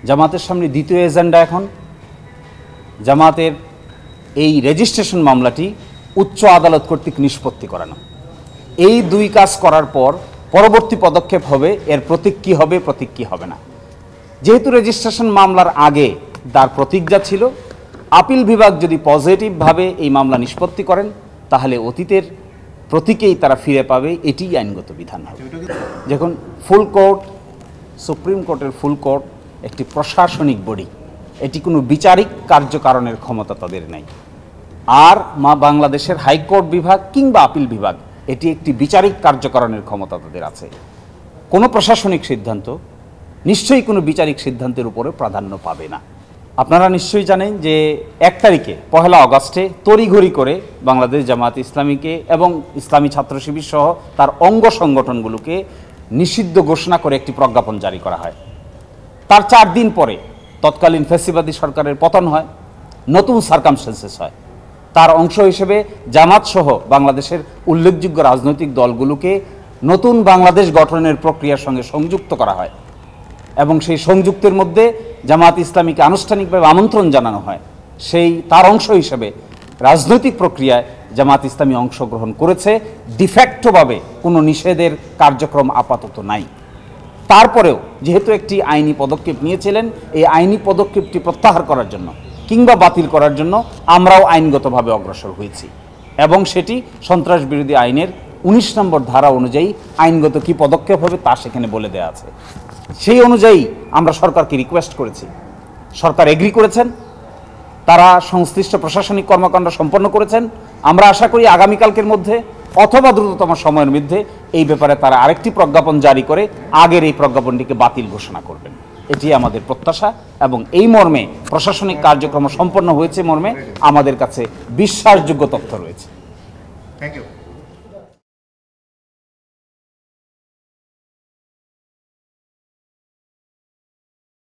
জামাতের সামনে দ্বিতীয় এজেন্ডা এখন জামাতের এই রেজিস্ট্রেশন মামলাটি উচ্চ আদালত কর্তৃক নিষ্পত্তি করানো। এই দুই কাজ করার পর পরবর্তী পদক্ষেপ হবে এর প্রতীক কী হবে, প্রতীক কী হবে না। যেহেতু রেজিস্ট্রেশন মামলার আগে তার প্রতিজ্ঞা ছিল আপিল বিভাগ যদি পজিটিভভাবে এই মামলা নিষ্পত্তি করেন তাহলে অতীতের প্রতীকেই তারা ফিরে পাবে, এটিই আইনগত বিধান হবে। যখন ফুল কোর্ট, সুপ্রিম কোর্টের ফুল কোর্ট একটি প্রশাসনিক বডি, এটি কোনো বিচারিক কার্যকারণের ক্ষমতা তাদের নেই। আর বাংলাদেশের হাইকোর্ট বিভাগ কিংবা আপিল বিভাগ এটি একটি বিচারিক কার্যকারণের ক্ষমতা তাদের আছে। কোনো প্রশাসনিক সিদ্ধান্ত নিশ্চয়ই কোনো বিচারিক সিদ্ধান্তের উপরে প্রাধান্য পাবে না। আপনারা নিশ্চয়ই জানেন যে 1 তারিখে 1 আগস্টে তড়িঘড়ি করে বাংলাদেশ জামায়াত ইসলামীকে এবং ইসলামী ছাত্র শিবির সহ তার অঙ্গ সংগঠনগুলোকে নিষিদ্ধ ঘোষণা করে একটি প্রজ্ঞাপন জারি করা হয়। তার 4 দিন পরে তৎকালীন ফ্যাসিবাদী সরকারের পতন হয়, নতুন সার্কামস্টেন্সেস হয়। তার অংশ হিসেবে জামাত সহ বাংলাদেশের উল্লেখযোগ্য রাজনৈতিক দলগুলোকে নতুন বাংলাদেশ গঠনের প্রক্রিয়ার সঙ্গে সংযুক্ত করা হয় এবং সেই সংযুক্তের মধ্যে জামাত ইসলামীকে আনুষ্ঠানিকভাবে আমন্ত্রণ জানানো হয়। তার অংশ হিসেবে রাজনৈতিক প্রক্রিয়ায় জামাত ইসলামী অংশগ্রহণ করেছে। ডিফ্যাক্টোভাবে কোনো নিষেধের কার্যক্রম আপাতত নাই। তারপরেও যেহেতু একটি আইনি পদক্ষেপ নিয়েছিলেন, এই আইনি পদক্ষেপটি প্রত্যাহার করার জন্য কিংবা বাতিল করার জন্য আমরাও আইনগতভাবে অগ্রসর হয়েছি এবং সেটি সন্ত্রাস বিরোধী আইনের 19 নম্বর ধারা অনুযায়ী আইনগত কী পদক্ষেপ হবে তা সেখানে বলে দেওয়া আছে। সেই অনুযায়ী আমরা সরকারকে রিকোয়েস্ট করেছি, সরকার এগ্রি করেছেন, তারা সংশ্লিষ্ট প্রশাসনিক কর্মকাণ্ড সম্পন্ন করেছেন। আমরা আশা করি আগামীকালকের মধ্যে অথবা দ্রুততম সময়ের মধ্যে এই ব্যাপারে তারা আরেকটি প্রজ্ঞাপন জারি করে আগের এই প্রজ্ঞাপনটিকে বাতিল ঘোষণা করবেন, এটি আমাদের প্রত্যাশা। এবং এই মর্মে প্রশাসনিক কার্যক্রম সম্পন্ন হয়েছে মর্মে আমাদের কাছে বিশ্বাসযোগ্য তথ্য রয়েছে। Thank you.